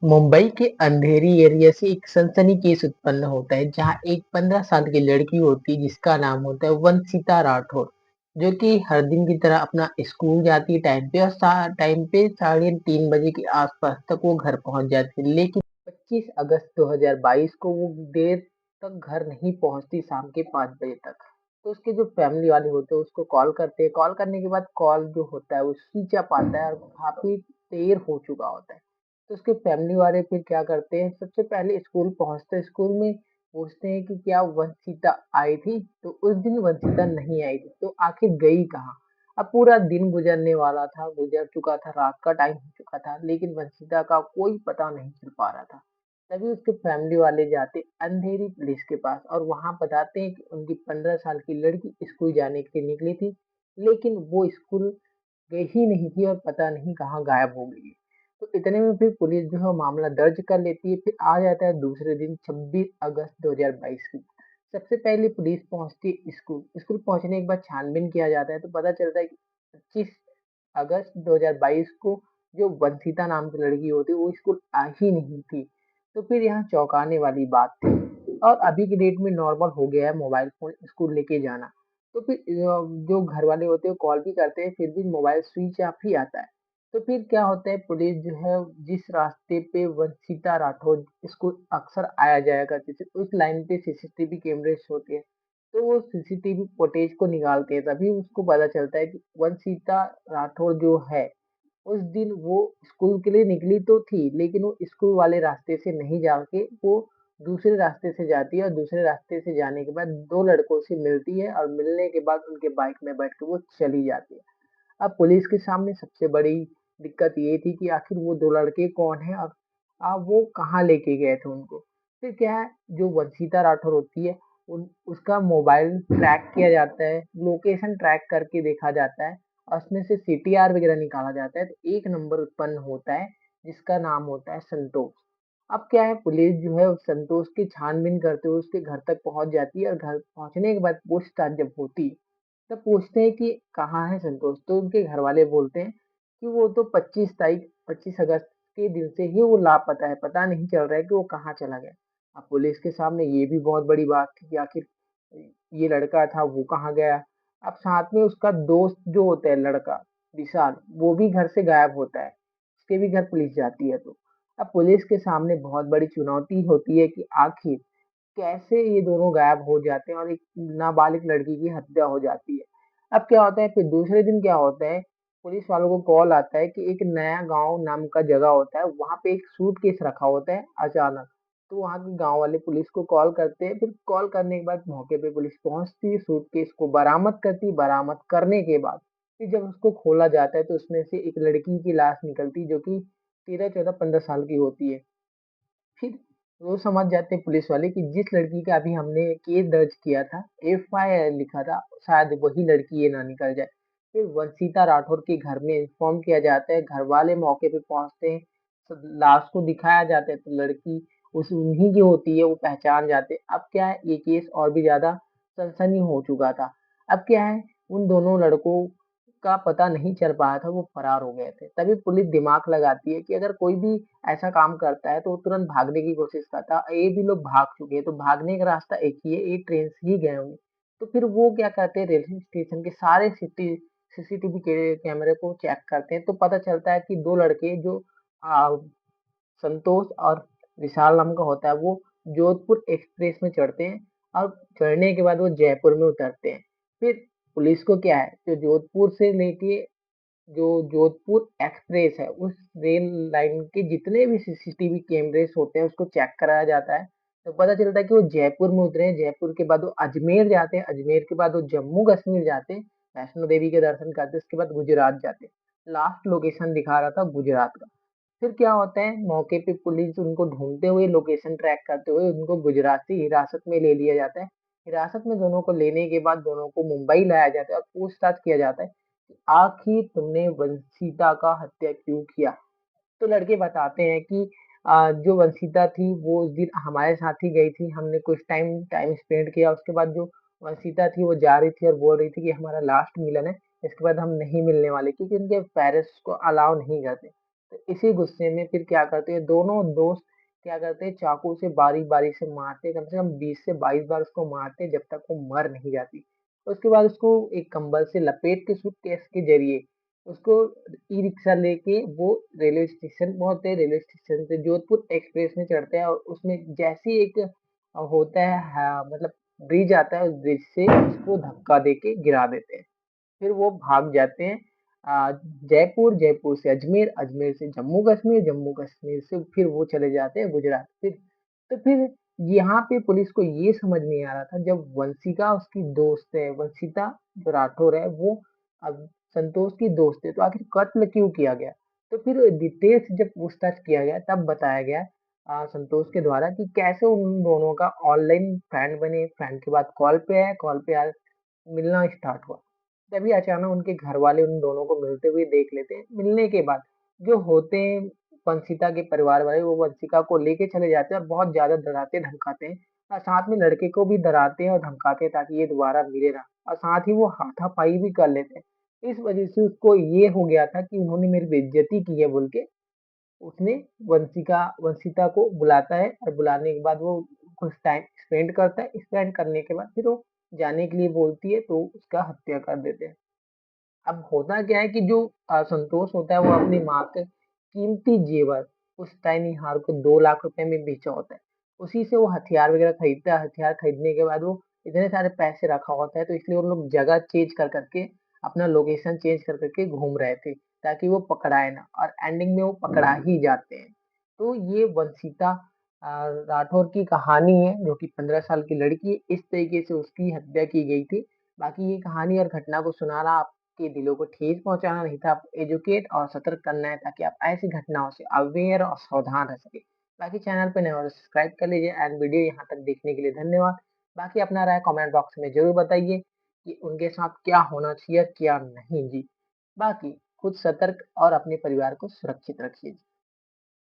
मुंबई के अंधेरी एरिया से एक सनसनीखेज उत्पन्न होता है जहां एक 15 साल की लड़की होती है जिसका नाम होता है वंशिता राठौर, जो कि हर दिन की तरह अपना स्कूल जाती है टाइम पे और टाइम पे 3:30 बजे के आसपास तक वो घर पहुंच जाती है। लेकिन 25 अगस्त 2022 को वो देर तक घर नहीं पहुंचती, शाम के 5 बजे तक। तो उसके जो फैमिली वाले होते हैं उसको कॉल करते हैं। कॉल करने के बाद कॉल जो होता है वो स्विच ऑफ आता है और काफी देर हो चुका होता है। तो उसके फैमिली वाले फिर क्या करते हैं, सबसे पहले स्कूल पहुँचते हैं, स्कूल में पूछते हैं कि क्या वंशिता आई थी? तो उस दिन वंशिता नहीं आई थी, तो आखिर गई कहाँ? अब पूरा दिन गुजरने वाला था, गुजर चुका था, रात का टाइम हो चुका था, लेकिन वंशिता का कोई पता नहीं चल पा रहा था। तभी उसके फैमिली वाले जाते अंधेरी पुलिस के पास और वहाँ बताते हैं कि उनकी 15 साल की लड़की स्कूल जाने के लिए निकली थी, लेकिन वो स्कूल गई ही नहीं थी और पता नहीं कहाँ गायब हो गई है। तो इतने में फिर पुलिस जो है वो मामला दर्ज कर लेती है। फिर आ जाता है दूसरे दिन 26 अगस्त 2022 की। सबसे पहले पुलिस पहुंचती है स्कूल। स्कूल पहुंचने के बाद छानबीन किया जाता है तो पता चलता है कि 25 अगस्त 2022 को जो वंशिता नाम की लड़की होती है वो स्कूल आ ही नहीं थी। तो फिर यहाँ चौंकाने वाली बात थी। और अभी की डेट में नॉर्मल हो गया है मोबाइल फोन स्कूल लेके जाना। तो फिर जो घर वाले होते हैं कॉल भी करते हैं फिर भी मोबाइल स्विच ऑफ ही आता है। तो फिर क्या होता है, पुलिस जो है जिस रास्ते पे वंशिता राठौर इसको अक्सर आया जाया करती थी उस लाइन पे सीसीटीवी कैमरेस होते हैं। तो वो सीसीटीवी फुटेज को निकालते हैं, तभी उसको पता चलता है कि वंशिता राठौर जो है उस दिन वो स्कूल के लिए निकली तो थी, लेकिन वो स्कूल वाले रास्ते से नहीं जाके वो दूसरे रास्ते से जाती है और दूसरे रास्ते से जाने के बाद 2 लड़कों से मिलती है और मिलने के बाद उनके बाइक में बैठ के वो चली जाती है। अब पुलिस के सामने सबसे बड़ी दिक्कत ये थी कि आखिर वो 2 लड़के कौन हैं और वो कहाँ लेके गए थे उनको। फिर क्या है, जो वंशिता राठौर होती है उन उसका मोबाइल ट्रैक किया जाता है, लोकेशन ट्रैक करके देखा जाता है और उसमें से सीटीआर वगैरह निकाला जाता है तो एक नंबर उत्पन्न होता है जिसका नाम होता है संतोष। अब क्या है, पुलिस जो है उस संतोष की छानबीन करते हुए उसके घर तक पहुँच जाती है और घर पहुँचने के बाद पूछताछ जब होती है तब पूछते हैं कि कहाँ है संतोष? तो उनके घरवाले बोलते हैं कि वो तो 25 अगस्त के दिन से ही वो लापता है, पता नहीं चल रहा है कि वो कहाँ चला गया। अब पुलिस के सामने ये भी बहुत बड़ी बात थी कि आखिर ये लड़का था वो कहाँ गया? अब साथ में उसका दोस्त जो होता है लड़का, विशाल, वो भी घर से गायब होता है। उसके भी घर पुलिस जाती है तो। अब पुलिस के सामने बहुत बड़ी चुनौती होती है कि आखिर कैसे ये दोनों गायब हो जाते हैं और एक नाबालिग लड़की की हत्या हो जाती है। अब क्या होता है, फिर दूसरे दिन क्या होता है, पुलिस वालों को कॉल आता है कि एक नया गाँव नाम का जगह होता है, वहाँ पे एक सूटकेस रखा होता है अचानक। तो वहाँ के गाँव वाले पुलिस को कॉल करते हैं, फिर कॉल करने के बाद मौके पे पुलिस पहुँचती है, सूटकेस को बरामद करती है, बरामद करने के बाद फिर जब उसको खोला जाता है तो उसमें से एक लड़की की लाश निकलती है जो कि 13, 14, 15 साल की होती है। फिर वो समझ जाते हैं पुलिस वाले कि जिस लड़की का अभी हमने केस दर्ज किया था, एफआईआर लिखा था, शायद वही लड़की ये ना निकल जाए। फिर वंशिता राठौर के घर में इन्फॉर्म किया जाता है, घर वाले मौके पे पहुँचते हैं, तो लाश को दिखाया जाता है तो लड़की उस उन्हीं की होती है, वो पहचान जाते हैं। अब क्या है, ये केस और भी ज़्यादा सनसनी हो चुका था। अब क्या है, उन दोनों लड़कों का पता नहीं चल पाया था, वो फरार हो गए थे। तभी पुलिस दिमाग लगाती है कि अगर कोई भी ऐसा काम करता है तो वो तुरंत भागने की कोशिश करता है। ये भी लोग भाग चुके हैं तो भागने का रास्ता एक ही है, ये ट्रेन से ही गए होंगे। तो फिर वो क्या करते हैं, रेलवे स्टेशन के सारे सीसीटीवी के कैमरे को चेक करते हैं तो पता चलता है कि 2 लड़के जो अ, संतोष और विशाल नाम का होता है वो जोधपुर एक्सप्रेस में चढ़ते हैं और चढ़ने के बाद वो जयपुर में उतरते हैं। फिर पुलिस को क्या है, जो जोधपुर से लेके जो जोधपुर एक्सप्रेस है, उस रेल लाइन के जितने भी सीसीटीवी कैमरेस होते हैं, उसको चेक कराया जाता है। तो पता चलता है कि वो जयपुर में उतरे हैं, जयपुर के बाद वो अजमेर जाते हैं, अजमेर के बाद वो जम्मू कश्मीर जाते हैं, वैष्णो देवी के दर्शन करते हैं, उसके बाद गुजरात जाते हैं। लास्ट लोकेशन दिखा रहा था गुजरात का। फिर क्या होता है, मौके पे पुलिस उनको ढूँढते हुए, लोकेशन ट्रैक करते हुए उनको गुजरात से हिरासत में ले लिया जाता है। हिरासत में दोनों को लेने के बाद दोनों को मुंबई लाया जाता है और पूछताछ किया जाता है आखिर तुमने वंशिता का हत्या क्यों किया? तो लड़के बताते हैं कि जो वंशिता थी वो उस दिन हमारे साथ ही गई थी, हमने कुछ टाइम टाइम स्पेंड किया, उसके बाद जो वंशिता थी वो जा रही थी और बोल रही थी कि हमारा लास्ट मिलन है, इसके बाद हम नहीं मिलने वाले क्योंकि उनके पेरेंट्स उसको अलाउ नहीं करते। तो इसी गुस्से में फिर क्या करते हैं दोनों दोस्त क्या करते हैं चाकू से बारी-बारी से मारते हैं, कम से कम 20 से 22 बार उसको मारते हैं जब तक वो मर नहीं जाती। उसके बाद उसको एक कंबल से लपेट के सूटकेस के ज़रिए उसको ई-रिक्शा लेके वो रेलवे स्टेशन पहुँचते हैं, रेलवे स्टेशन से जोधपुर एक्सप्रेस में चढ़ते हैं और उसमें जैसे ही एक होता है मतलब ब्रिज आता है, उस ब्रिज से उसको धक्का देके गिरा देते हैं। फिर वो भाग जाते हैं जयपुर, जयपुर से अजमेर, अजमेर से जम्मू-कश्मीर, जम्मू-कश्मीर से फिर वो चले जाते हैं गुजरात। फिर यहाँ पे पुलिस को ये समझ नहीं आ रहा था जब वंशिका उसकी दोस्त है, वंशिता जो राठौर है वो अब संतोष की दोस्त है, तो आखिर कत्ल क्यों किया गया? तो फिर डिटेल से जब पूछताछ किया गया तब बताया गया संतोष के द्वारा कि कैसे उन दोनों का ऑनलाइन फ्रेंड बने, फ्रेंड के बाद कॉल पे आए, कॉल पे आए मिलना स्टार्ट हुआ। तभी अचानक उनके घरवाले उन दोनों को मिलते हुए देख लेते हैं। मिलने के बाद जो होते हैं वंशिता के परिवार वाले वो वंशिका को लेके चले जाते हैं और बहुत ज़्यादा डराते-धमकाते हैं और साथ में लड़के को भी डराते हैं और धमकाते हैं ताकि ये दोबारा मिले ना और साथ ही वो हाथापाई भी कर लेते हैं। इस वज़ह से उसको ये हो गया था कि उन्होंने मेरी बेइज़्ज़ती की है बोल के उसने वंशिता को बुलाता है और बुलाने के बाद वो कुछ टाइम स्पेंड करता है। स्पेंड करने के बाद फिर वो जाने के लिए बोलती है तो उसका हत्या कर देते हैं। अब होता क्या है कि जो संतोष होता है वो अपनी माँ के कीमती जेवर उस टाइम हार को 2 लाख रुपए में बेचा होता है। उसी से वो हथियार वगैरह खरीदता है, हथियार खरीदने के बाद वो इतने सारे पैसे रखा होता है तो इसलिए वो लोग जगह चेंज कर के अपना लोकेशन चेंज कर के घूम रहे थे ताकि वो पकड़ाए ना और एंडिंग में वो पकड़ा ही जाते हैं। तो ये वंशिता राठौर की कहानी है जो कि 15 साल की लड़की है, इस तरीके से उसकी हत्या की गई थी। बाकी ये कहानी और घटना को सुनाना आपके दिलों को ठेस पहुँचाना नहीं था, आपको एजुकेट और सतर्क करना है ताकि आप ऐसी घटनाओं से अवेयर और सावधान रह सकें। बाकी चैनल पे नए हो तो सब्सक्राइब कर लीजिए एंड वीडियो यहाँ तक देखने के लिए धन्यवाद। बाकी अपना राय कमेंट बॉक्स में ज़रूर बताइए कि उनके साथ क्या होना चाहिए, क्या नहीं। जी, बाकी खुद सतर्क और अपने परिवार को सुरक्षित रखिए।